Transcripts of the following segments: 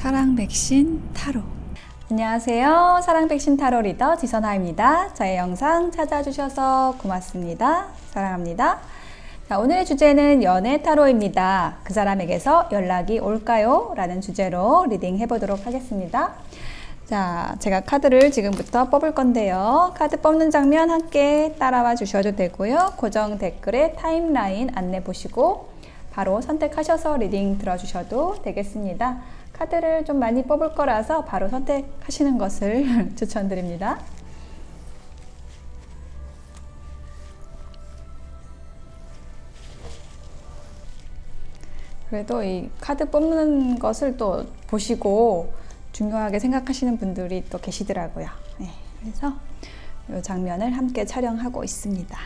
사랑 백신 타로. 안녕하세요. 사랑 백신 타로 리더 지선아입니다. 저의 영상 찾아주셔서 고맙습니다. 사랑합니다. 자, 오늘의 주제는 연애 타로입니다. 그 사람에게서 연락이 올까요? 라는 주제로 리딩 해보도록 하겠습니다. 자, 제가 카드를 지금부터 뽑을 건데요. 카드 뽑는 장면 함께 따라와 주셔도 되고요. 고정 댓글에 타임라인 안내 보시고 바로 선택하셔서 리딩 들어주셔도 되겠습니다. 카드를 좀 많이 뽑을 거라서 바로 선택하시는 것을 추천드립니다. 그래도 이 카드 뽑는 것을 또 보시고 중요하게 생각하시는 분들이 또 계시더라고요. 네, 그래서 이 장면을 함께 촬영하고 있습니다.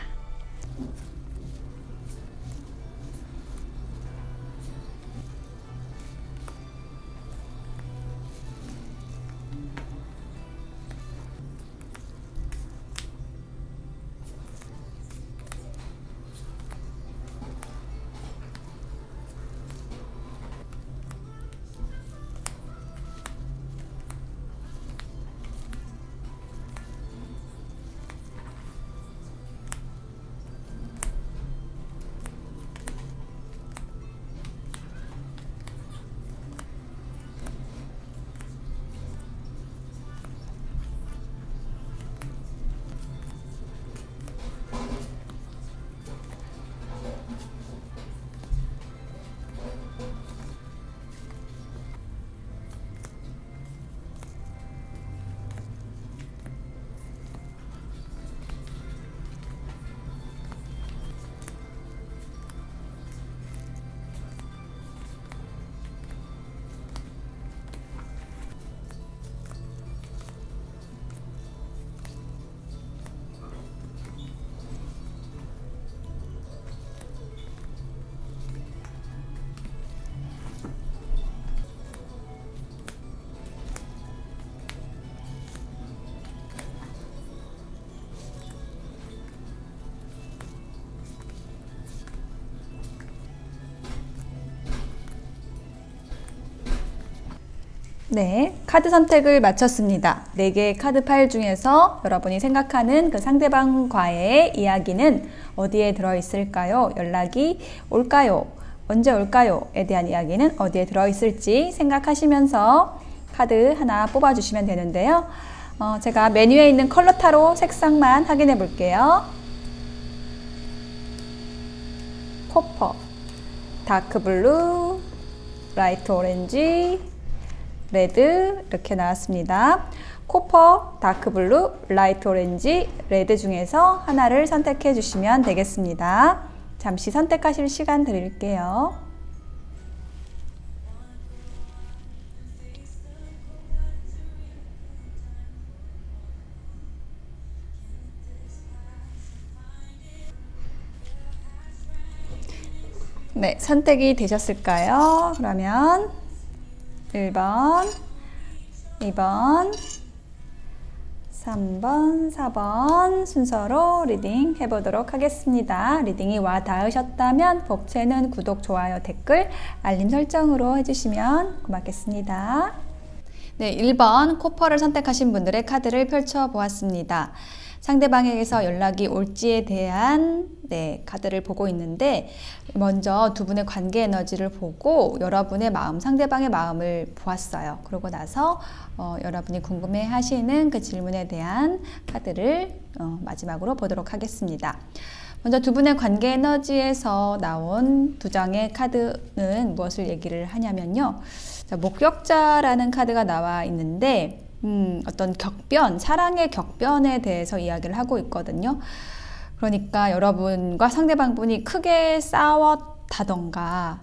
네, 카드 선택을 마쳤습니다. 4개의 카드 파일 중에서 여러분이 생각하는 그 상대방과의 이야기는 어디에 들어있을까요? 연락이 올까요? 언제 올까요?에 대한 이야기는 어디에 들어있을지 생각하시면서 카드 하나 뽑아주시면 되는데요. 제가 메뉴에 있는 컬러 타로 색상만 확인해 볼게요. 코퍼, 다크 블루, 라이트 오렌지, 레드 이렇게 나왔습니다. 코퍼, 다크 블루, 라이트 오렌지, 레드 중에서 하나를 선택해 주시면 되겠습니다. 잠시 선택하실 시간 드릴게요. 네, 선택이 되셨을까요? 그러면 1번, 2번, 3번, 4번 순서로 리딩 해보도록 하겠습니다. 리딩이 와 닿으셨다면 복채는 구독, 좋아요, 댓글, 알림 설정으로 해주시면 고맙겠습니다. 네, 1번 코퍼를 선택하신 분들의 카드를 펼쳐보았습니다. 상대방에게서 연락이 올지에 대한 카드를 보고 있는데 먼저 두 분의 관계 에너지를 보고 여러분의 마음, 상대방의 마음을 보았어요. 그러고 나서 여러분이 궁금해 하시는 그 질문에 대한 카드를 마지막으로 보도록 하겠습니다. 먼저 두 분의 관계 에너지에서 나온 두 장의 카드는 무엇을 얘기를 하냐면요. 자, 목격자라는 카드가 나와 있는데 어떤 격변, 사랑의 격변에 대해서 이야기를 하고 있거든요. 그러니까 여러분과 상대방분이 크게 싸웠다던가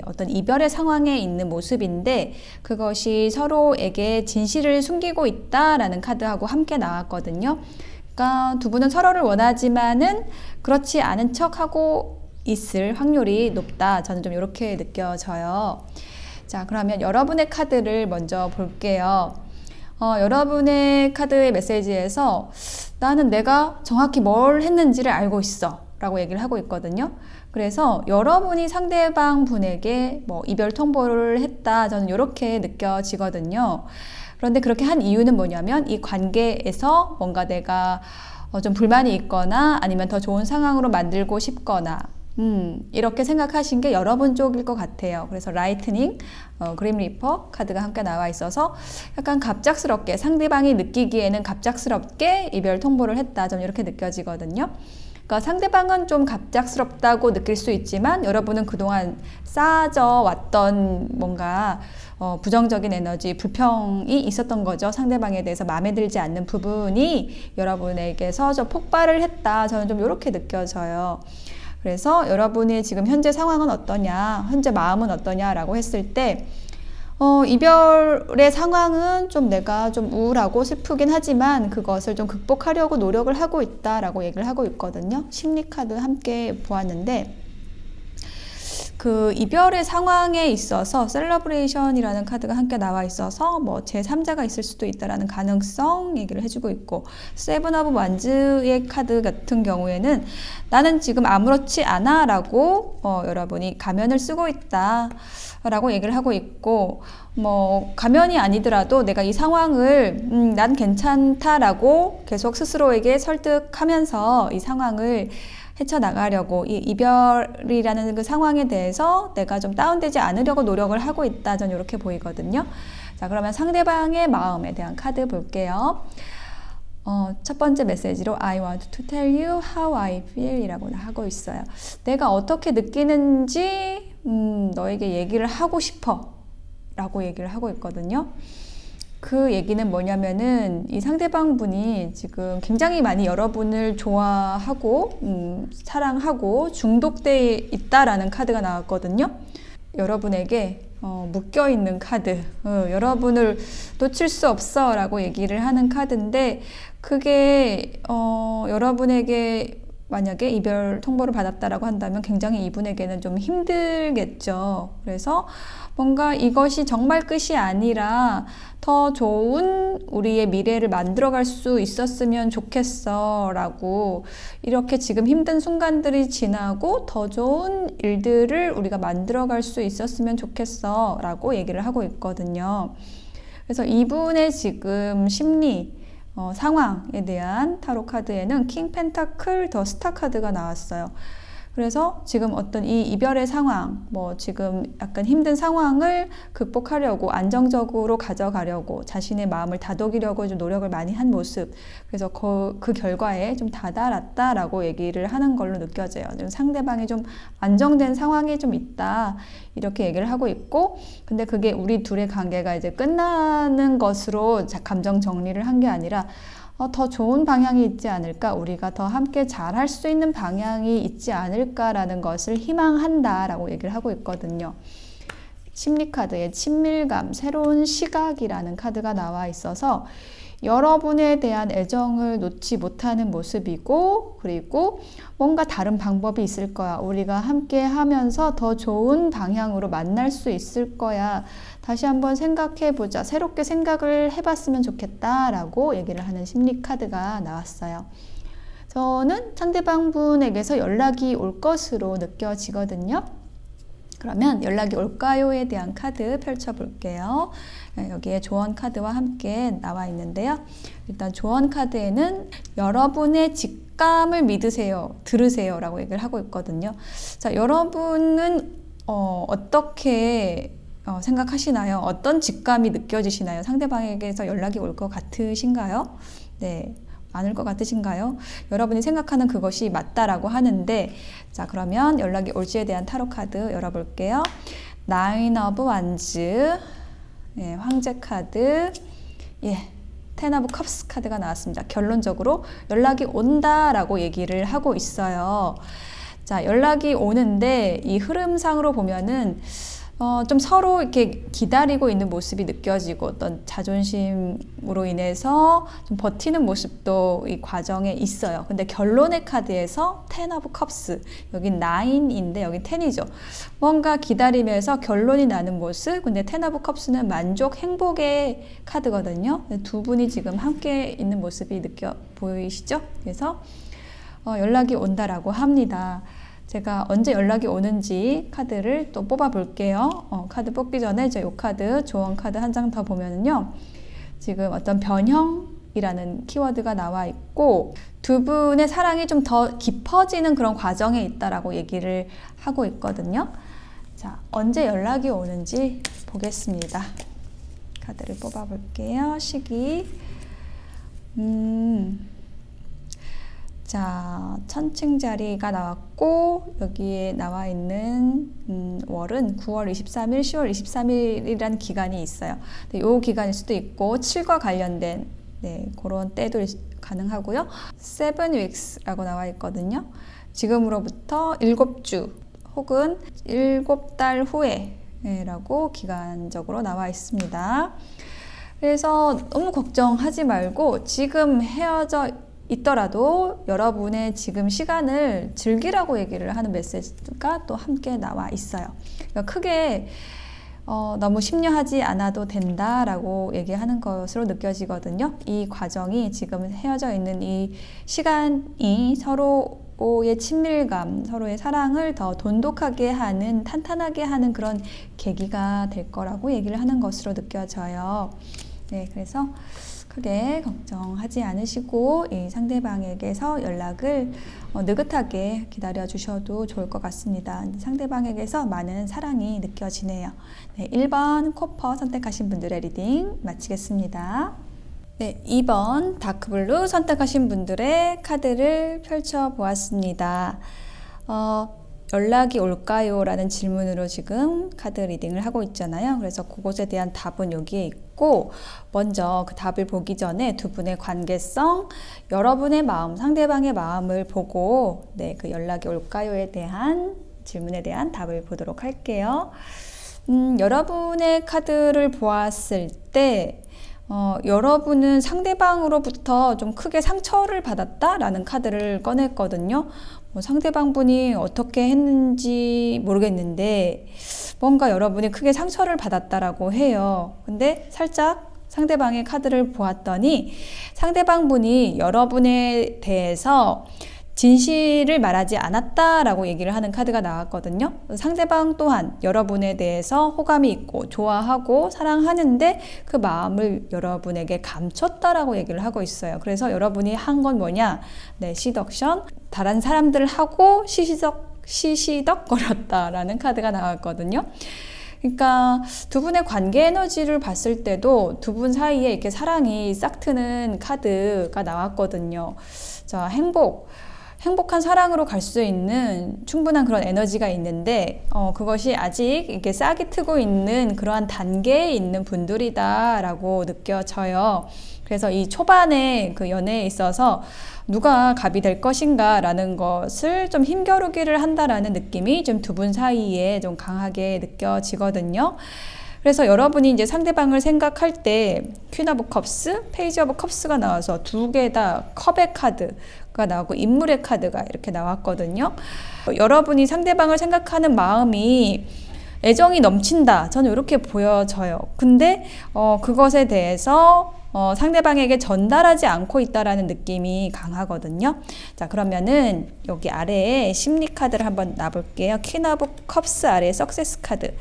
어떤 이별의 상황에 있는 모습인데 그것이 서로에게 진실을 숨기고 있다라는 카드하고 함께 나왔거든요. 그러니까 두 분은 서로를 원하지만은 그렇지 않은 척하고 있을 확률이 높다. 저는 좀 이렇게 느껴져요. 자, 그러면 여러분의 카드를 먼저 볼게요. 여러분의 카드의 메시지에서 나는 내가 정확히 뭘 했는지를 알고 있어 라고 얘기를 하고 있거든요. 그래서 여러분이 상대방 분에게 뭐 이별 통보를 했다. 저는 이렇게 느껴지거든요. 그런데 그렇게 한 이유는 뭐냐면 이 관계에서 뭔가 내가 좀 불만이 있거나 아니면 더 좋은 상황으로 만들고 싶거나 이렇게 생각하신 게 여러분 쪽일 것 같아요. 그래서 라이트닝, 그림 리퍼 카드가 함께 나와 있어서 약간 갑작스럽게 상대방이 느끼기에는 갑작스럽게 이별 통보를 했다. 좀 이렇게 느껴지거든요. 그러니까 상대방은 좀 갑작스럽다고 느낄 수 있지만 여러분은 그동안 쌓아져 왔던 뭔가 부정적인 에너지, 불평이 있었던 거죠. 상대방에 대해서 마음에 들지 않는 부분이 여러분에게서 좀 폭발을 했다. 저는 좀 이렇게 느껴져요. 그래서 여러분의 지금 현재 상황은 어떠냐, 현재 마음은 어떠냐라고 했을 때 이별의 상황은 좀 내가 좀 우울하고 슬프긴 하지만 그것을 좀 극복하려고 노력을 하고 있다라고 얘기를 하고 있거든요. 심리 카드 함께 보았는데 그 이별의 상황에 있어서 셀러브레이션이라는 카드가 함께 나와 있어서 뭐 제3자가 있을 수도 있다라는 가능성 얘기를 해주고 있고 세븐 오브 완즈의 카드 같은 경우에는 나는 지금 아무렇지 않아 라고 여러분이 가면을 쓰고 있다 라고 얘기를 하고 있고 뭐 가면이 아니더라도 내가 이 상황을 난 괜찮다라고 계속 스스로에게 설득하면서 이 상황을 헤쳐나가려고 이 이별이라는 그 상황에 대해서 내가 좀 다운되지 않으려고 노력을 하고 있다. 저는 이렇게 보이거든요. 자, 그러면 상대방의 마음에 대한 카드 볼게요. 첫 번째 메시지로 I want to tell you how I feel 이라고 하고 있어요. 내가 어떻게 느끼는지 너에게 얘기를 하고 싶어 라고 얘기를 하고 있거든요. 그 얘기는 뭐냐면은 이 상대방 분이 지금 굉장히 많이 여러분을 좋아하고 사랑하고 중독돼 있다라는 카드가 나왔거든요. 여러분에게 묶여있는 카드, 여러분을 놓칠 수 없어 라고 얘기를 하는 카드인데 그게 여러분에게 만약에 이별 통보를 받았다라고 한다면 굉장히 이분에게는 좀 힘들겠죠. 그래서 뭔가 이것이 정말 끝이 아니라 더 좋은 우리의 미래를 만들어갈 수 있었으면 좋겠어 라고 이렇게 지금 힘든 순간들이 지나고 더 좋은 일들을 우리가 만들어갈 수 있었으면 좋겠어 라고 얘기를 하고 있거든요. 그래서 이분의 지금 심리 상황에 대한 타로 카드에는 킹 펜타클 더 스타 카드가 나왔어요. 그래서 지금 어떤 이 이별의 상황, 뭐 지금 약간 힘든 상황을 극복하려고 안정적으로 가져가려고 자신의 마음을 다독이려고 좀 노력을 많이 한 모습. 그래서 그 결과에 좀 다다랐다라고 얘기를 하는 걸로 느껴져요. 좀 상대방이 좀 안정된 상황이 좀 있다. 이렇게 얘기를 하고 있고, 근데 그게 우리 둘의 관계가 이제 끝나는 것으로 감정 정리를 한 게 아니라 더 좋은 방향이 있지 않을까, 우리가 더 함께 잘할 수 있는 방향이 있지 않을까라는 것을 희망한다라고 얘기를 하고 있거든요. 심리카드에 친밀감, 새로운 시각이라는 카드가 나와 있어서 여러분에 대한 애정을 놓지 못하는 모습이고, 그리고 뭔가 다른 방법이 있을 거야. 우리가 함께 하면서 더 좋은 방향으로 만날 수 있을 거야. 다시 한번 생각해 보자. 새롭게 생각을 해봤으면 좋겠다라고 얘기를 하는 심리 카드가 나왔어요. 저는 상대방 분에게서 연락이 올 것으로 느껴지거든요. 그러면 연락이 올까요에 대한 카드 펼쳐볼게요. 여기에 조언 카드와 함께 나와 있는데요. 일단 조언 카드에는 여러분의 직감을 믿으세요, 들으세요 라고 얘기를 하고 있거든요. 자, 여러분은 어떻게 생각하시나요? 어떤 직감이 느껴지시나요? 상대방에게서 연락이 올 것 같으신가요? 네. 많을 것 같으신가요? 여러분이 생각하는 그것이 맞다라고 하는데, 자, 그러면 연락이 올지에 대한 타로 카드 열어볼게요. 나인 오브 완즈, 예, 황제 카드, 예, 텐 오브 컵스 카드가 나왔습니다. 결론적으로 연락이 온다라고 얘기를 하고 있어요. 자, 연락이 오는데 이 흐름상으로 보면은 좀 서로 이렇게 기다리고 있는 모습이 느껴지고 어떤 자존심으로 인해서 좀 버티는 모습도 이 과정에 있어요. 근데 결론의 카드에서 텐 오브 컵스, 여긴 9인데 여긴 10이죠. 뭔가 기다리면서 결론이 나는 모습. 근데 텐 오브 컵스는 만족, 행복의 카드거든요. 두 분이 지금 함께 있는 모습이 보이시죠? 그래서 연락이 온다라고 합니다. 제가 언제 연락이 오는지 카드를 또 뽑아 볼게요. 카드 뽑기 전에 이 카드, 조언 카드 한 장 더 보면은요. 지금 어떤 변형이라는 키워드가 나와 있고 두 분의 사랑이 좀 더 깊어지는 그런 과정에 있다라고 얘기를 하고 있거든요. 자, 언제 연락이 오는지 보겠습니다. 카드를 뽑아 볼게요. 시기. 자, 천칭자리가 나왔고 여기에 나와 있는 월은 9월 23일, 10월 23일이라는 기간이 있어요. 이 기간일 수도 있고 7과 관련된 그런 때도 가능하고요. 7 weeks라고 나와 있거든요. 지금으로부터 7주 혹은 7달 후에 라고 기간적으로 나와 있습니다. 그래서 너무 걱정하지 말고 지금 헤어져 있더라도 여러분의 지금 시간을 즐기라고 얘기를 하는 메시지가 또 함께 나와 있어요. 그러니까 크게 너무 심려하지 않아도 된다라고 얘기하는 것으로 느껴지거든요. 이 과정이 지금 헤어져 있는 이 시간이 서로의 친밀감, 서로의 사랑을 더 돈독하게 하는, 탄탄하게 하는 그런 계기가 될 거라고 얘기를 하는 것으로 느껴져요. 네, 그래서 크게 걱정하지 않으시고 이 상대방에게서 연락을 느긋하게 기다려 주셔도 좋을 것 같습니다. 상대방에게서 많은 사랑이 느껴지네요. 네, 1번 코퍼 선택하신 분들의 리딩 마치겠습니다. 네, 2번 다크블루 선택하신 분들의 카드를 펼쳐보았습니다. 연락이 올까요? 라는 질문으로 지금 카드 리딩을 하고 있잖아요. 그래서 그것에 대한 답은 여기에 있고 먼저 그 답을 보기 전에 두 분의 관계성, 여러분의 마음, 상대방의 마음을 보고 그 연락이 올까요?에 대한 질문에 대한 답을 보도록 할게요. 여러분의 카드를 보았을 때 여러분은 상대방으로부터 좀 크게 상처를 받았다라는 카드를 꺼냈거든요. 상대방 분이 어떻게 했는지 모르겠는데 뭔가 여러분이 크게 상처를 받았다라고 해요. 근데 살짝 상대방의 카드를 보았더니 상대방 분이 여러분에 대해서 진실을 말하지 않았다라고 얘기를 하는 카드가 나왔거든요. 상대방 또한 여러분에 대해서 호감이 있고 좋아하고 사랑하는데 그 마음을 여러분에게 감췄다라고 얘기를 하고 있어요. 그래서 여러분이 한 건 뭐냐? 시덕션, 다른 사람들하고 시시덕거렸다라는 카드가 나왔거든요. 그러니까 두 분의 관계 에너지를 봤을 때도 두 분 사이에 이렇게 사랑이 싹트는 카드가 나왔거든요. 자, 행복한 사랑으로 갈 수 있는 충분한 그런 에너지가 있는데 그것이 아직 이렇게 싹이 트고 있는 그러한 단계에 있는 분들이다라고 느껴져요. 그래서 이 초반에 그 연애에 있어서 누가 갑이 될 것인가 라는 것을 좀 힘겨루기를 한다라는 느낌이 좀 두 분 사이에 좀 강하게 느껴지거든요. 그래서 여러분이 이제 상대방을 생각할 때 퀸 오브 컵스, 페이지 오브 컵스가 나와서 두 개 다 컵의 카드가 나오고 인물의 카드가 이렇게 나왔거든요. 여러분이 상대방을 생각하는 마음이 애정이 넘친다. 저는 이렇게 보여져요. 근데 그것에 대해서 상대방에게 전달하지 않고 있다라는 느낌이 강하거든요. 자, 그러면은 여기 아래에 심리 카드를 한번 놔볼게요. 퀸 오브 컵스 아래에 석세스 카드.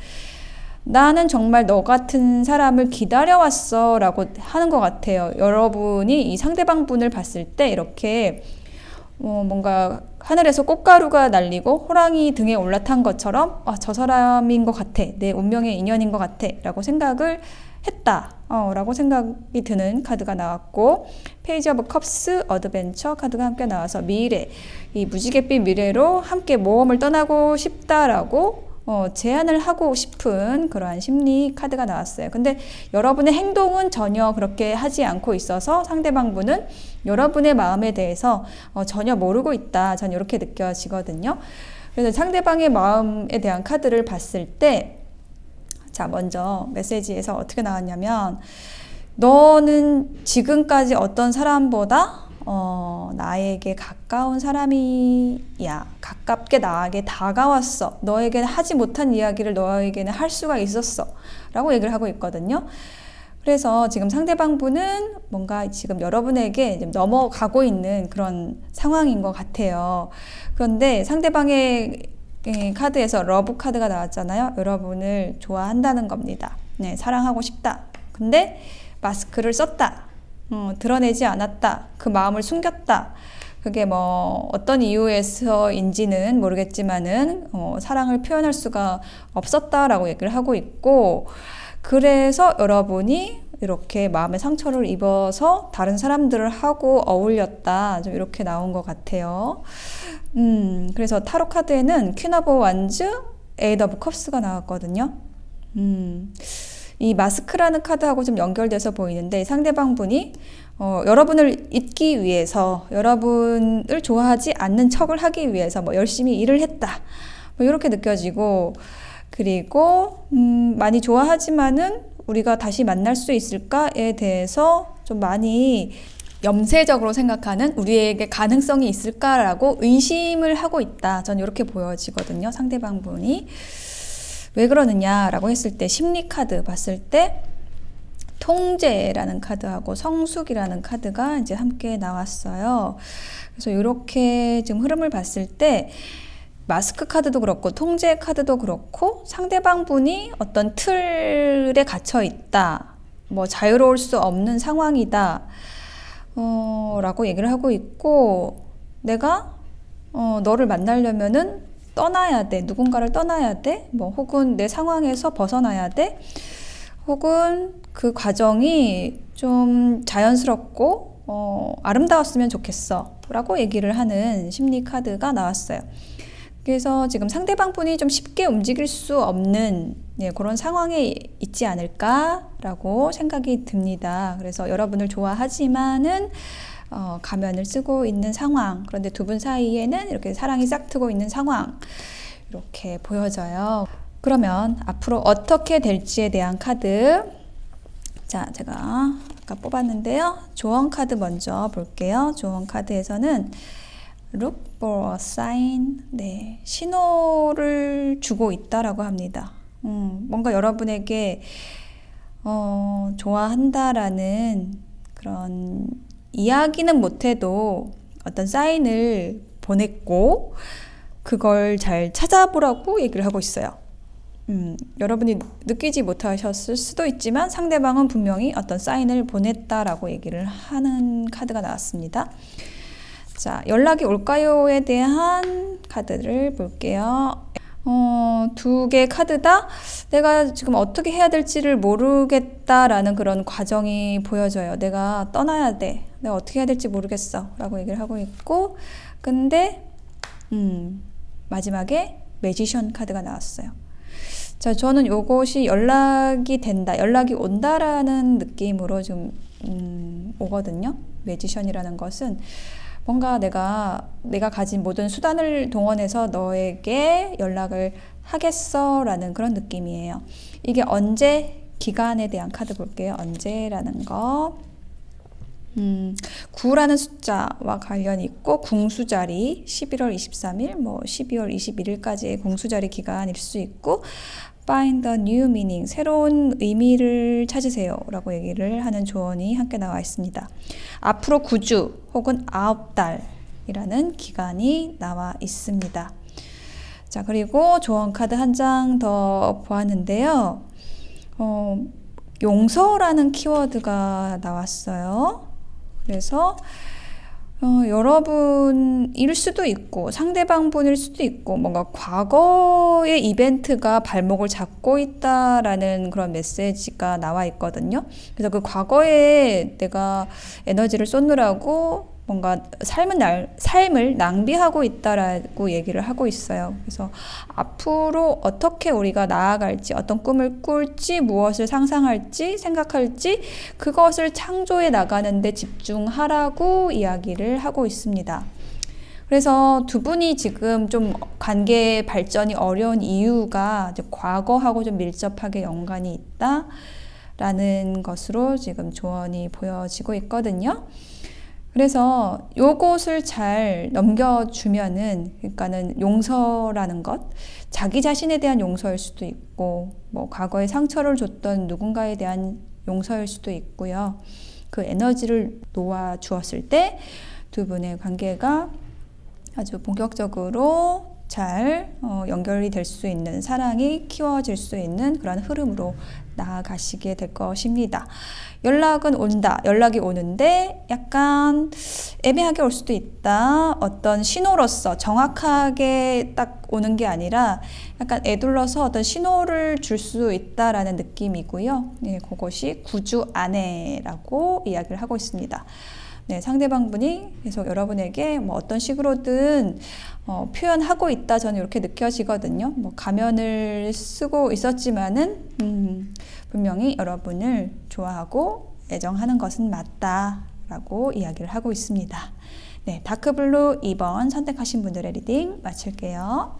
나는 정말 너 같은 사람을 기다려왔어 라고 하는 것 같아요. 여러분이 이 상대방 분을 봤을 때 이렇게 뭔가 하늘에서 꽃가루가 날리고 호랑이 등에 올라탄 것처럼 저 사람인 것 같아, 내 운명의 인연인 것 같아 라고 생각을 했다 라고 생각이 드는 카드가 나왔고, 페이지 오브 컵스 어드벤처 카드가 함께 나와서 미래, 이 무지갯빛 미래로 함께 모험을 떠나고 싶다라고 제안을 하고 싶은 그러한 심리 카드가 나왔어요. 근데 여러분의 행동은 전혀 그렇게 하지 않고 있어서 상대방 분은 여러분의 마음에 대해서 전혀 모르고 있다. 전 이렇게 느껴지거든요. 그래서 상대방의 마음에 대한 카드를 봤을 때, 자, 먼저 메시지에서 어떻게 나왔냐면, 너는 지금까지 어떤 사람보다 나에게 가까운 사람이야. 가깝게 나에게 다가왔어. 너에게는 하지 못한 이야기를 너에게는 할 수가 있었어. 라고 얘기를 하고 있거든요. 그래서 지금 상대방 분은 뭔가 지금 여러분에게 지금 넘어가고 있는 그런 상황인 것 같아요. 그런데 상대방의 카드에서 러브 카드가 나왔잖아요. 여러분을 좋아한다는 겁니다. 네, 사랑하고 싶다. 근데 마스크를 썼다. 드러내지 않았다. 그 마음을 숨겼다. 그게 뭐 어떤 이유에서인지는 모르겠지만은 사랑을 표현할 수가 없었다라고 얘기를 하고 있고, 그래서 여러분이 이렇게 마음의 상처를 입어서 다른 사람들을 하고 어울렸다. 좀 이렇게 나온 것 같아요. 그래서 타로 카드에는 퀸 오브 완즈, 에이트 오브 컵스가 나왔거든요. 이 마스크라는 카드하고 좀 연결돼서 보이는데, 상대방 분이 여러분을 잊기 위해서, 여러분을 좋아하지 않는 척을 하기 위해서 뭐 열심히 일을 했다. 뭐 이렇게 느껴지고, 그리고 많이 좋아하지만은 우리가 다시 만날 수 있을까에 대해서 좀 많이 염세적으로 생각하는, 우리에게 가능성이 있을까라고 의심을 하고 있다. 전 이렇게 보여지거든요. 상대방 분이. 왜 그러느냐라고 했을 때, 심리 카드 봤을 때 통제라는 카드하고 성숙이라는 카드가 이제 함께 나왔어요. 그래서 이렇게 지금 흐름을 봤을 때 마스크 카드도 그렇고 통제 카드도 그렇고, 상대방 분이 어떤 틀에 갇혀 있다, 뭐 자유로울 수 없는 상황이다 라고 얘기를 하고 있고, 내가 너를 만나려면은 떠나야 돼, 누군가를 떠나야 돼, 뭐 혹은 내 상황에서 벗어나야 돼, 혹은 그 과정이 좀 자연스럽고 아름다웠으면 좋겠어 라고 얘기를 하는 심리 카드가 나왔어요. 그래서 지금 상대방 분이 좀 쉽게 움직일 수 없는 그런 상황에 있지 않을까라고 생각이 듭니다. 그래서 여러분을 좋아하지만은 가면을 쓰고 있는 상황, 그런데 두 분 사이에는 이렇게 사랑이 싹트고 있는 상황, 이렇게 보여져요. 그러면 앞으로 어떻게 될지에 대한 카드, 자, 제가 아까 뽑았는데요. 조언 카드 먼저 볼게요. 조언 카드에서는 Look for a sign. 네, 신호를 주고 있다라고 합니다. 뭔가 여러분에게 좋아한다라는 그런 이야기는 못해도 어떤 사인을 보냈고, 그걸 잘 찾아보라고 얘기를 하고 있어요. 여러분이 느끼지 못하셨을 수도 있지만 상대방은 분명히 어떤 사인을 보냈다라고 얘기를 하는 카드가 나왔습니다. 자, 연락이 올까요에 대한 카드를 볼게요. 두 개 카드 다 내가 지금 어떻게 해야 될지를 모르겠다라는 그런 과정이 보여져요. 내가 떠나야 돼, 내가 어떻게 해야 될지 모르겠어 라고 얘기를 하고 있고, 근데 마지막에 매지션 카드가 나왔어요. 자, 저는 요것이 연락이 된다, 연락이 온다라는 느낌으로 좀 오거든요. 매지션이라는 것은 뭔가 내가 가진 모든 수단을 동원해서 너에게 연락을 하겠어 라는 그런 느낌이에요. 이게 언제, 기간에 대한 카드 볼게요. 언제라는 거. 9라는 숫자와 관련이 있고, 궁수자리 11월 23일, 뭐 12월 21일까지의 궁수자리 기간일 수 있고, Find a new meaning, 새로운 의미를 찾으세요 라고 얘기를 하는 조언이 함께 나와 있습니다. 앞으로 9주 혹은 9달이라는 기간이 나와 있습니다. 자, 그리고 조언 카드 한 장 더 보았는데요. 용서라는 키워드가 나왔어요. 그래서 여러분일 수도 있고 상대방 분일 수도 있고, 뭔가 과거의 이벤트가 발목을 잡고 있다라는 그런 메시지가 나와 있거든요. 그래서 그 과거에 내가 에너지를 쏟느라고 뭔가 삶을 낭비하고 있다라고 얘기를 하고 있어요. 그래서 앞으로 어떻게 우리가 나아갈지, 어떤 꿈을 꿀지, 무엇을 상상할지, 생각할지, 그것을 창조해 나가는데 집중하라고 이야기를 하고 있습니다. 그래서 두 분이 지금 좀 관계 발전이 어려운 이유가 이제 과거하고 좀 밀접하게 연관이 있다라는 것으로 지금 조언이 보여지고 있거든요. 그래서 요것을 잘 넘겨주면은, 그러니까는 용서라는 것, 자기 자신에 대한 용서일 수도 있고, 뭐 과거에 상처를 줬던 누군가에 대한 용서일 수도 있고요. 그 에너지를 놓아 주었을 때 두 분의 관계가 아주 본격적으로 잘 연결이 될 수 있는, 사랑이 키워질 수 있는 그런 흐름으로 나아가시게 될 것입니다. 연락은 온다. 연락이 오는데 약간 애매하게 올 수도 있다. 어떤 신호로서 정확하게 딱 오는 게 아니라 약간 애둘러서 어떤 신호를 줄 수 있다라는 느낌이고요. 네, 그것이 구주 안에라고 이야기를 하고 있습니다. 네, 상대방분이 계속 여러분에게 뭐 어떤 식으로든 표현하고 있다, 저는 이렇게 느껴지거든요. 뭐 가면을 쓰고 있었지만은 분명히 여러분을 좋아하고 애정하는 것은 맞다라고 이야기를 하고 있습니다. 네, 다크블루 2번 선택하신 분들의 리딩 마칠게요.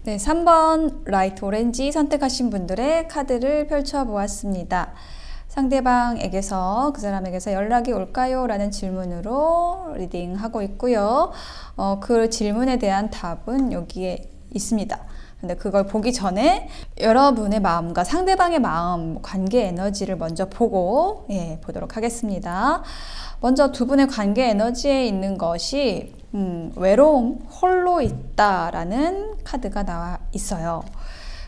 네, 3번 라이트 오렌지 선택하신 분들의 카드를 펼쳐보았습니다. 상대방에게서, 그 사람에게서 연락이 올까요? 라는 질문으로 리딩하고 있고요. 그 질문에 대한 답은 여기에 있습니다. 근데 그걸 보기 전에 여러분의 마음과 상대방의 마음, 관계 에너지를 먼저 보고 보도록 하겠습니다. 먼저 두 분의 관계 에너지에 있는 것이 외로움, 홀로 있다라는 카드가 나와 있어요.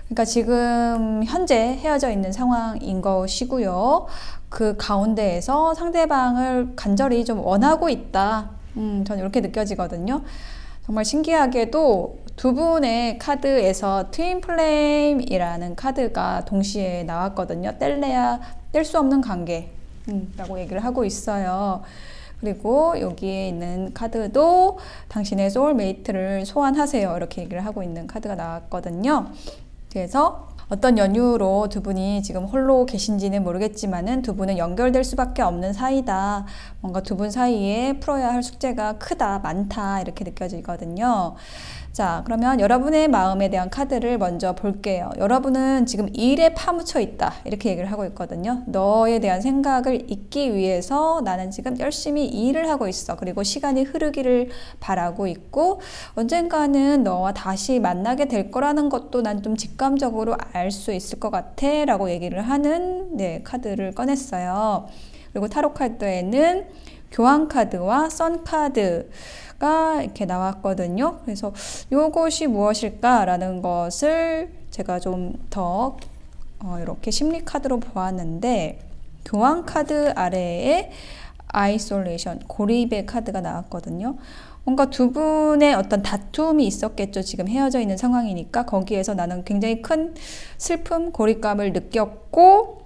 그러니까 지금 현재 헤어져 있는 상황인 것이고요. 그 가운데에서 상대방을 간절히 좀 원하고 있다. 저는 이렇게 느껴지거든요. 정말 신기하게도 두 분의 카드에서 트윈 플레임이라는 카드가 동시에 나왔거든요. 뗄래야 뗄 수 없는 관계 라고 얘기를 하고 있어요. 그리고 여기에 있는 카드도 당신의 소울메이트를 소환하세요, 이렇게 얘기를 하고 있는 카드가 나왔거든요. 그래서 어떤 연유로 두 분이 지금 홀로 계신지는 모르겠지만은 두 분은 연결될 수밖에 없는 사이다. 뭔가 두 분 사이에 풀어야 할 숙제가 크다, 많다, 이렇게 느껴지거든요. 자, 그러면 여러분의 마음에 대한 카드를 먼저 볼게요. 여러분은 지금 일에 파묻혀 있다, 이렇게 얘기를 하고 있거든요. 너에 대한 생각을 잊기 위해서 나는 지금 열심히 일을 하고 있어. 그리고 시간이 흐르기를 바라고 있고 언젠가는 너와 다시 만나게 될 거라는 것도 난 좀 직감적으로 알 수 있을 것 같아 라고 얘기를 하는 카드를 꺼냈어요. 그리고 타로 카드에는 교환 카드와 선 카드가 이렇게 나왔거든요. 그래서 이것이 무엇일까라는 것을 제가 좀 더 이렇게 심리 카드로 보았는데, 교환 카드 아래에 아이솔레이션, 고립의 카드가 나왔거든요. 뭔가 두 분의 어떤 다툼이 있었겠죠. 지금 헤어져 있는 상황이니까 거기에서 나는 굉장히 큰 슬픔, 고립감을 느꼈고,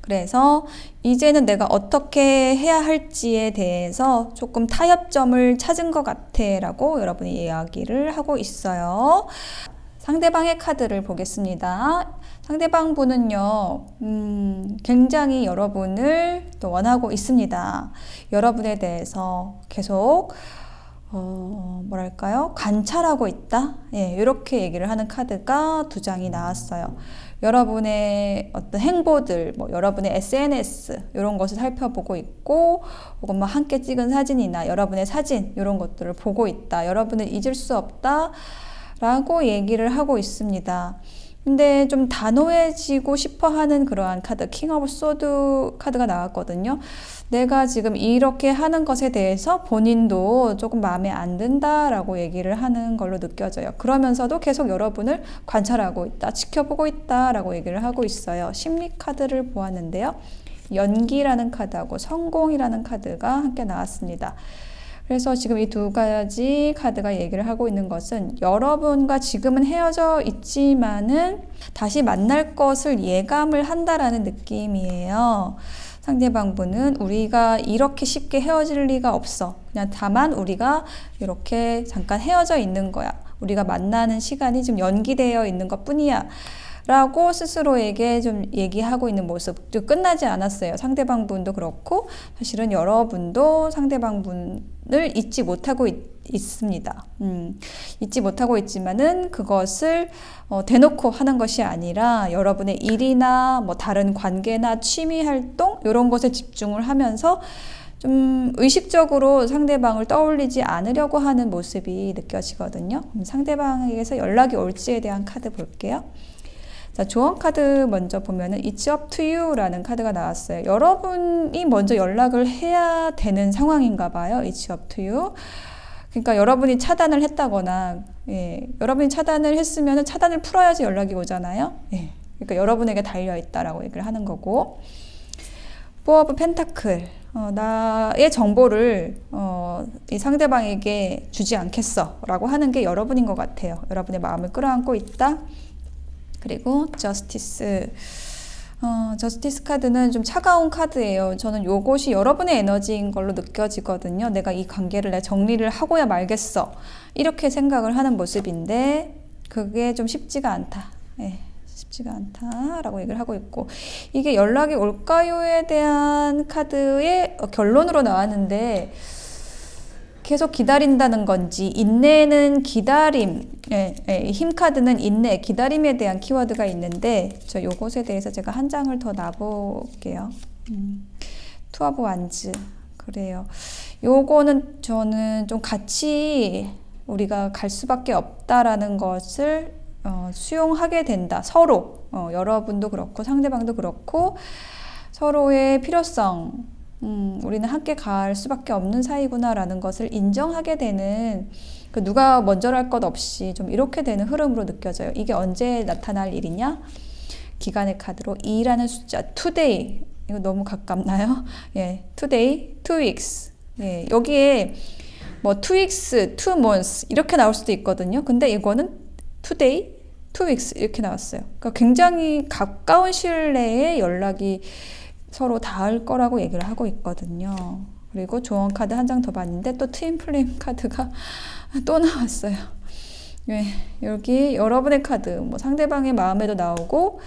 그래서 이제는 내가 어떻게 해야 할지에 대해서 조금 타협점을 찾은 것 같아 라고 여러분이 이야기를 하고 있어요. 상대방의 카드를 보겠습니다. 상대방 분은요, 굉장히 여러분을 또 원하고 있습니다. 여러분에 대해서 계속 뭐랄까요? 관찰하고 있다? 이렇게 얘기를 하는 카드가 두 장이 나왔어요. 여러분의 어떤 행보들, 여러분의 SNS 이런 것을 살펴보고 있고, 혹은 함께 찍은 사진이나 여러분의 사진 이런 것들을 보고 있다. 여러분을 잊을 수 없다 라고 얘기를 하고 있습니다. 근데 좀 단호해지고 싶어 하는 그러한 카드, 킹 오브 소드 카드가 나왔거든요. 내가 지금 이렇게 하는 것에 대해서 본인도 조금 마음에 안 든다라고 얘기를 하는 걸로 느껴져요. 그러면서도 계속 여러분을 관찰하고 있다, 지켜보고 있다라고 얘기를 하고 있어요. 심리 카드를 보았는데요. 연기라는 카드하고 성공이라는 카드가 함께 나왔습니다. 그래서 지금 이 두 가지 카드가 얘기를 하고 있는 것은 여러분과 지금은 헤어져 있지만은 다시 만날 것을 예감을 한다라는 느낌이에요. 상대방 분은 우리가 이렇게 쉽게 헤어질 리가 없어. 그냥 다만 우리가 이렇게 잠깐 헤어져 있는 거야. 우리가 만나는 시간이 좀 연기되어 있는 것 뿐이야. 라고 스스로에게 좀 얘기하고 있는 모습도 끝나지 않았어요. 상대방 분도 그렇고 사실은 여러분도 상대방 분을 잊지 못하고 있습니다. 잊지 못하고 있지만은 그것을 대놓고 하는 것이 아니라 여러분의 일이나 다른 관계나 취미 활동 이런 것에 집중을 하면서 좀 의식적으로 상대방을 떠올리지 않으려고 하는 모습이 느껴지거든요. 상대방에게서 연락이 올지에 대한 카드 볼게요. 자, 조언 카드 먼저 보면은 It's up to you라는 카드가 나왔어요. 여러분이 먼저 연락을 해야 되는 상황인가 봐요. It's up to you. 그러니까 여러분이 차단을 했다거나, 예, 여러분이 차단을 했으면은 차단을 풀어야지 연락이 오잖아요. 예, 그러니까 여러분에게 달려 있다라고 얘기를 하는 거고. Four of Pentacle. 나의 정보를 이 상대방에게 주지 않겠어 라고 하는 게 여러분인 것 같아요. 여러분의 마음을 끌어안고 있다. 그리고 저스티스. 저스티스 카드는 좀 차가운 카드예요. 저는 요것이 여러분의 에너지인 걸로 느껴지거든요. 내가 이 관계를 내가 정리를 하고야 말겠어. 이렇게 생각을 하는 모습인데 그게 좀 쉽지가 않다. 예, 쉽지가 않다라고 얘기를 하고 있고, 이게 연락이 올까요에 대한 카드의 결론으로 나왔는데 계속 기다린다는 건지, 인내는 기다림, 힘 카드는 인내, 기다림에 대한 키워드가 있는데 저 요것에 대해서 제가 한 장을 더 놔볼게요. 투 오브 완즈. 그래요. 요거는 저는 좀 같이 우리가 갈 수밖에 없다라는 것을 수용하게 된다. 서로, 여러분도 그렇고 상대방도 그렇고 서로의 필요성, 우리는 함께 갈 수밖에 없는 사이구나라는 것을 인정하게 되는, 그 누가 먼저랄 것 없이 좀 이렇게 되는 흐름으로 느껴져요. 이게 언제 나타날 일이냐? 기간의 카드로 2라는 숫자, today. 이거 너무 가깝나요? 예, today, 2 weeks. 예, 여기에 뭐 2 weeks, 2 months 이렇게 나올 수도 있거든요. 근데 이거는 today, 2 weeks 이렇게 나왔어요. 그러니까 굉장히 가까운 시일 내에 연락이 서로 닿을 거라고 얘기를 하고 있거든요. 그리고 조언 카드 한 장 더 봤는데 또 트윈 플레임 카드가 또 나왔어요. 네, 여기 여러분의 카드, 뭐 상대방의 마음에도 나오고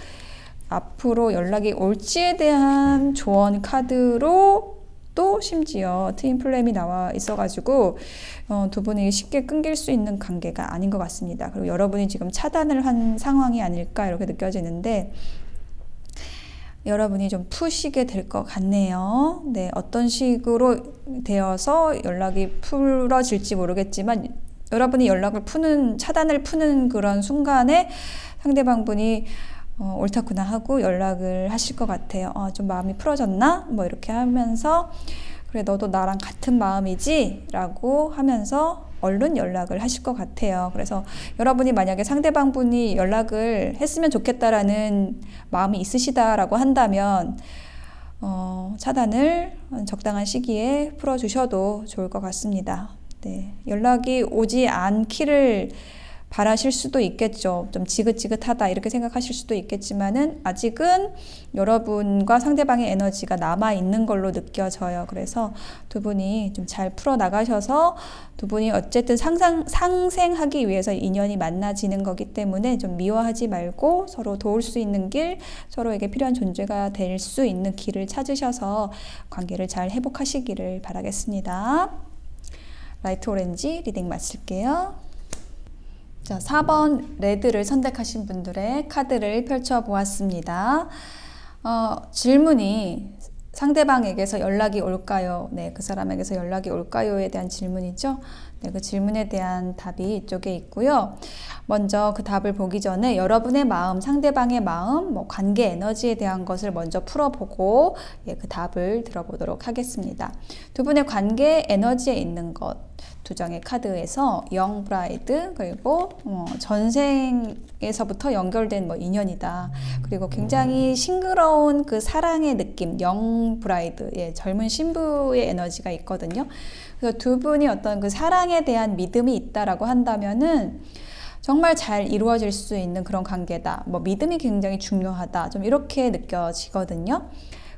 앞으로 연락이 올지에 대한 조언 카드로 또 심지어 트윈 플레임이 나와 있어가지고 두 분이 쉽게 끊길 수 있는 관계가 아닌 것 같습니다. 그리고 여러분이 지금 차단을 한 상황이 아닐까 이렇게 느껴지는데 여러분이 좀 푸시게 될 것 같네요. 네, 어떤 식으로 되어서 연락이 풀어질지 모르겠지만 여러분이 연락을 푸는, 차단을 푸는 그런 순간에 상대방분이 옳다구나 하고 연락을 하실 것 같아요. 좀 마음이 풀어졌나? 뭐 이렇게 하면서 그래, 너도 나랑 같은 마음이지? 라고 하면서 얼른 연락을 하실 것 같아요. 그래서 여러분이 만약에 상대방분이 연락을 했으면 좋겠다라는 마음이 있으시다라고 한다면 차단을 적당한 시기에 풀어주셔도 좋을 것 같습니다. 네, 연락이 오지 않기를 바라실 수도 있겠죠. 좀 지긋지긋하다 이렇게 생각하실 수도 있겠지만은 아직은 여러분과 상대방의 에너지가 남아있는 걸로 느껴져요. 그래서 두 분이 좀 잘 풀어나가셔서 두 분이 어쨌든 상생하기 위해서 인연이 만나지는 거기 때문에 좀 미워하지 말고 서로 도울 수 있는 길, 서로에게 필요한 존재가 될 수 있는 길을 찾으셔서 관계를 잘 회복하시기를 바라겠습니다. 라이트 오렌지 리딩 마칠게요. 자, 4번 레드를 선택하신 분들의 카드를 펼쳐보았습니다. 질문이 상대방에게서 연락이 올까요? 네, 그 사람에게서 연락이 올까요?에 대한 질문이죠. 네, 그 질문에 대한 답이 이쪽에 있고요. 먼저 그 답을 보기 전에 여러분의 마음, 상대방의 마음, 뭐 관계 에너지에 대한 것을 먼저 풀어보고 그 답을 들어보도록 하겠습니다. 두 분의 관계 에너지에 있는 것, 두 장의 카드에서 영 브라이드, 그리고 전생에서부터 연결된 뭐 인연이다. 그리고 굉장히 싱그러운 그 사랑의 느낌, 영 브라이드, 예, 젊은 신부의 에너지가 있거든요. 그래서 두 분이 어떤 그 사랑에 대한 믿음이 있다라고 한다면은 정말 잘 이루어질 수 있는 그런 관계다. 뭐 믿음이 굉장히 중요하다. 좀 이렇게 느껴지거든요.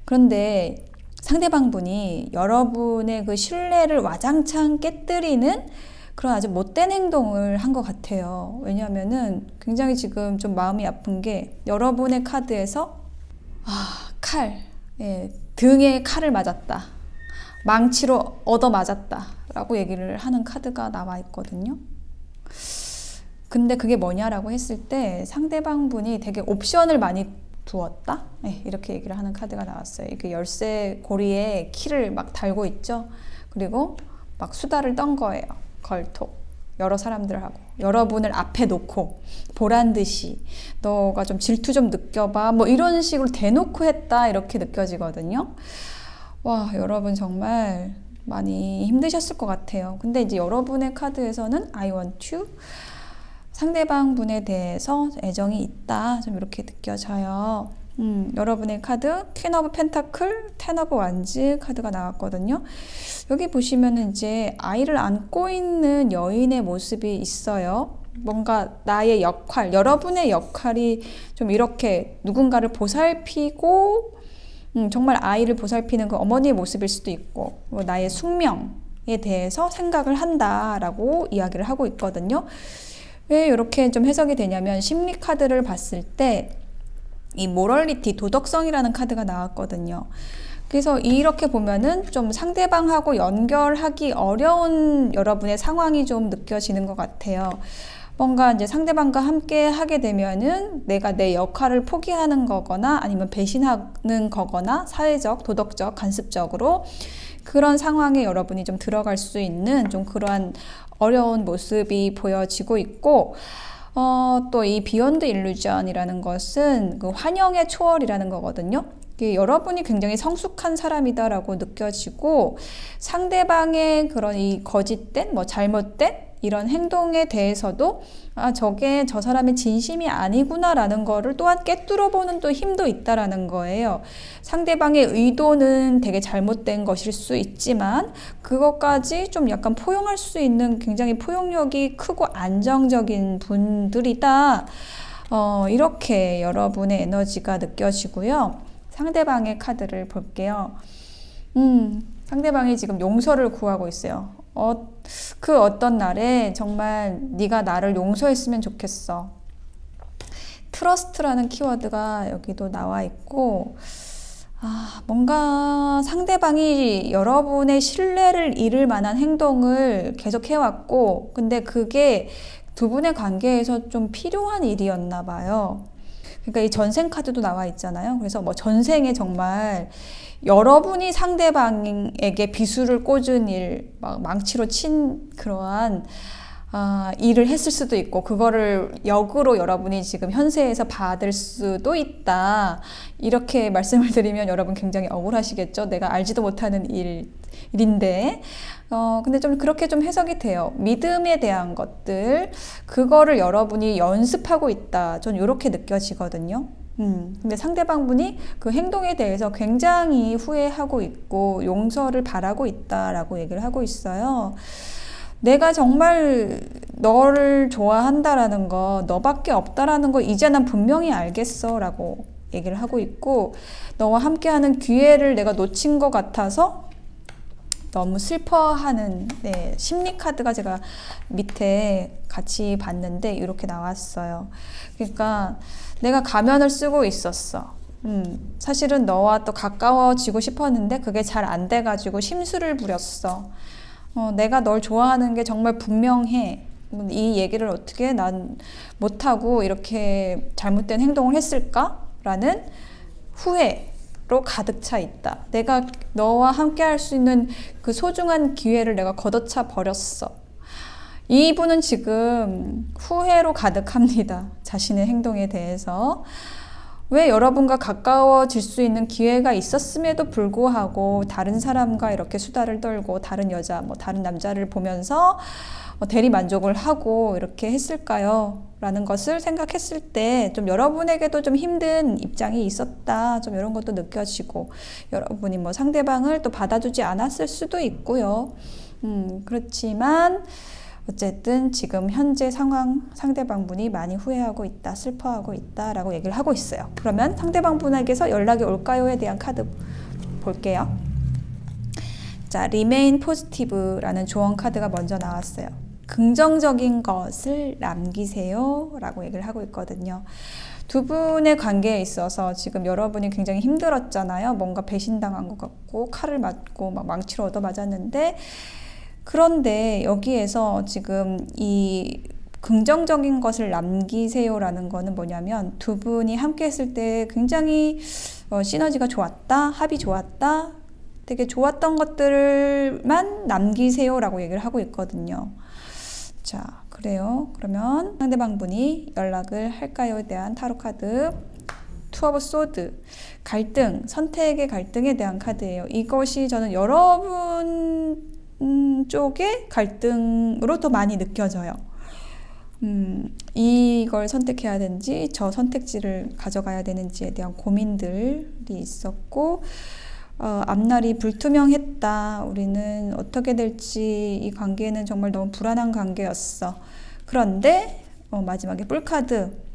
그런데 상대방분이 여러분의 그 신뢰를 와장창 깨뜨리는 그런 아주 못된 행동을 한 것 같아요. 왜냐하면은 굉장히 지금 좀 마음이 아픈 게 여러분의 카드에서 칼, 예, 등에 칼을 맞았다. 망치로 얻어맞았다. 라고 얘기를 하는 카드가 나와 있거든요. 근데 그게 뭐냐라고 했을 때 상대방분이 되게 옵션을 많이 두었다? 네, 이렇게 얘기를 하는 카드가 나왔어요. 이게 열쇠 고리에 키를 막 달고 있죠. 그리고 막 수다를 떤 거예요. 걸톡. 여러 사람들하고 여러분을 앞에 놓고 보란 듯이 너가 좀 질투 좀 느껴봐 뭐 이런 식으로 대놓고 했다 이렇게 느껴지거든요. 와, 여러분 정말 많이 힘드셨을 것 같아요. 근데 이제 여러분의 카드에서는 I want to 상대방 분에 대해서 애정이 있다 좀 이렇게 느껴져요. 여러분의 카드 퀸 오브 펜타클, 텐 오브 완즈 카드가 나왔거든요. 여기 보시면은 이제 아이를 안고 있는 여인의 모습이 있어요. 뭔가 나의 역할, 여러분의 역할이 좀 이렇게 누군가를 보살피고 정말 아이를 보살피는 그 어머니의 모습일 수도 있고 나의 숙명에 대해서 생각을 한다라고 이야기를 하고 있거든요. 왜 이렇게 좀 해석이 되냐면 심리 카드를 봤을 때 이 모럴리티, 도덕성이라는 카드가 나왔거든요. 그래서 이렇게 보면은 좀 상대방하고 연결하기 어려운 여러분의 상황이 좀 느껴지는 것 같아요. 뭔가 이제 상대방과 함께 하게 되면은 내가 내 역할을 포기하는 거거나 아니면 배신하는 거거나 사회적, 도덕적, 간습적으로 그런 상황에 여러분이 좀 들어갈 수 있는 좀 그러한 어려운 모습이 보여지고 있고 또 이 비욘드 일루전이라는 것은 그 환영의 초월이라는 거거든요. 여러분이 굉장히 성숙한 사람이다라고 느껴지고 상대방의 그런 이 거짓된, 뭐 잘못된 이런 행동에 대해서도 저게 저 사람의 진심이 아니구나라는 거를 또한 꿰뚫어 보는 또 힘도 있다라는 거예요. 상대방의 의도는 되게 잘못된 것일 수 있지만 그것까지 좀 약간 포용할 수 있는 굉장히 포용력이 크고 안정적인 분들이다. 이렇게 여러분의 에너지가 느껴지고요. 상대방의 카드를 볼게요. 상대방이 지금 용서를 구하고 있어요. 그 어떤 날에 정말 네가 나를 용서했으면 좋겠어. 트러스트라는 키워드가 여기도 나와 있고 뭔가 상대방이 여러분의 신뢰를 잃을 만한 행동을 계속 해왔고 근데 그게 두 분의 관계에서 좀 필요한 일이었나 봐요. 그러니까 이 전생 카드도 나와 있잖아요. 그래서 뭐 전생에 정말 여러분이 상대방에게 비수를 꽂은 일, 막 망치로 친 그러한 일을 했을 수도 있고 그거를 역으로 여러분이 지금 현세에서 받을 수도 있다. 이렇게 말씀을 드리면 여러분 굉장히 억울하시겠죠? 내가 알지도 못하는 일인데 근데 좀 그렇게 좀 해석이 돼요. 믿음에 대한 것들 그거를 여러분이 연습하고 있다. 전 이렇게 느껴지거든요. 근데 상대방분이 그 행동에 대해서 굉장히 후회하고 있고 용서를 바라고 있다라고 얘기를 하고 있어요. 내가 정말 너를 좋아한다라는 거, 너밖에 없다라는 거 이제 난 분명히 알겠어 라고 얘기를 하고 있고 너와 함께하는 기회를 내가 놓친 것 같아서 너무 슬퍼하는 심리 카드가 제가 밑에 같이 봤는데 이렇게 나왔어요. 그러니까 내가 가면을 쓰고 있었어. 사실은 너와 또 가까워지고 싶었는데 그게 잘 안 돼가지고 심술을 부렸어. 내가 널 좋아하는 게 정말 분명해. 이 얘기를 어떻게 난 못하고 이렇게 잘못된 행동을 했을까라는 후회로 가득 차 있다. 내가 너와 함께 할 수 있는 그 소중한 기회를 내가 걷어차 버렸어. 이분은 지금 후회로 가득합니다. 자신의 행동에 대해서. 왜 여러분과 가까워질 수 있는 기회가 있었음에도 불구하고 다른 사람과 이렇게 수다를 떨고 다른 여자, 다른 남자를 보면서 대리 만족을 하고 이렇게 했을까요? 라는 것을 생각했을 때 좀 여러분에게도 좀 힘든 입장이 있었다. 좀 이런 것도 느껴지고 여러분이 상대방을 또 받아주지 않았을 수도 있고요. 그렇지만 어쨌든 지금 현재 상황 상대방분이 많이 후회하고 있다, 슬퍼하고 있다라고 얘기를 하고 있어요. 그러면 상대방분에게서 연락이 올까요에 대한 카드 볼게요. 자, Remain Positive라는 조언 카드가 먼저 나왔어요. 긍정적인 것을 남기세요 라고 얘기를 하고 있거든요. 두 분의 관계에 있어서 지금 여러분이 굉장히 힘들었잖아요. 뭔가 배신당한 것 같고 칼을 맞고 망치로 얻어맞았는데 그런데 여기에서 지금 이 긍정적인 것을 남기세요라는 거는 뭐냐면 두 분이 함께 했을 때 굉장히 시너지가 좋았다, 합이 좋았다, 되게 좋았던 것들만 남기세요라고 얘기를 하고 있거든요. 자, 그래요. 그러면 상대방분이 연락을 할까요에 대한 타로 카드. 투 오브 소드, 갈등, 선택의 갈등에 대한 카드예요. 이것이 저는 여러분 쪽의 갈등으로 더 많이 느껴져요. 이걸 선택해야 되는지 저 선택지를 가져가야 되는지에 대한 고민들이 있었고, 앞날이 불투명했다. 우리는 어떻게 될지, 이 관계는 정말 너무 불안한 관계였어. 그런데 마지막에 뿔카드,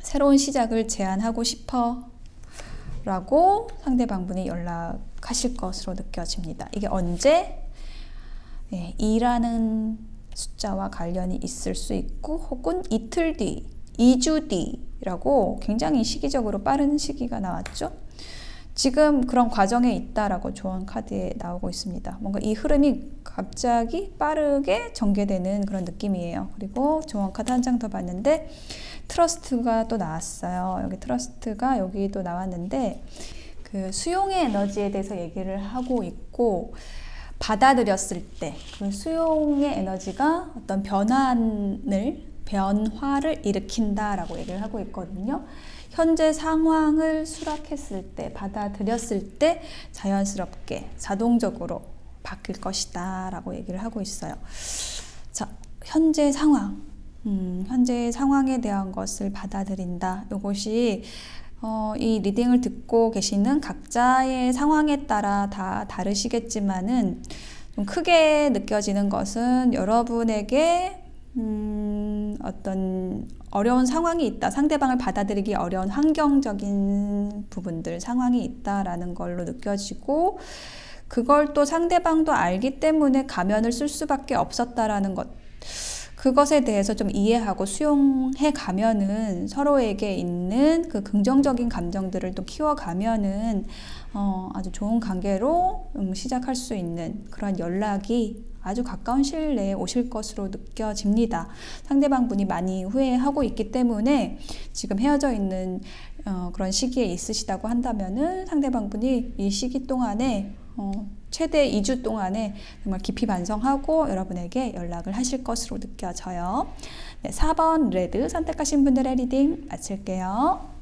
새로운 시작을 제안하고 싶어 라고 상대방분이 연락하실 것으로 느껴집니다. 이게 언제? 2라는 숫자와 관련이 있을 수 있고, 혹은 이틀 뒤, 2주 뒤라고 굉장히 시기적으로 빠른 시기가 나왔죠. 지금 그런 과정에 있다라고 조언 카드에 나오고 있습니다. 뭔가 이 흐름이 갑자기 빠르게 전개되는 그런 느낌이에요. 그리고 조언 카드 한 장 더 봤는데 트러스트가 또 나왔어요. 여기 트러스트가 여기도 나왔는데, 그 수용의 에너지에 대해서 얘기를 하고 있고, 받아들였을 때 그 수용의 에너지가 어떤 변화를 일으킨다라고 얘기를 하고 있거든요. 현재 상황을 수락했을 때, 받아들였을 때 자연스럽게 자동적으로 바뀔 것이다 라고 얘기를 하고 있어요. 자, 현재 상황, 현재 상황에 대한 것을 받아들인다. 이것이 이 리딩을 듣고 계시는 각자의 상황에 따라 다 다르시겠지만은, 좀 크게 느껴지는 것은 여러분에게 어떤 어려운 상황이 있다, 상대방을 받아들이기 어려운 환경적인 부분들, 상황이 있다라는 걸로 느껴지고, 그걸 또 상대방도 알기 때문에 가면을 쓸 수밖에 없었다라는 것, 그것에 대해서 좀 이해하고 수용해 가면은, 서로에게 있는 그 긍정적인 감정들을 또 키워가면은 아주 좋은 관계로 시작할 수 있는 그런 연락이 아주 가까운 시일 내에 오실 것으로 느껴집니다. 상대방 분이 많이 후회하고 있기 때문에 지금 헤어져 있는 그런 시기에 있으시다고 한다면은, 상대방 분이 이 시기 동안에 최대 2주 동안에 정말 깊이 반성하고 여러분에게 연락을 하실 것으로 느껴져요. 네, 4번 레드 선택하신 분들의 리딩 마칠게요.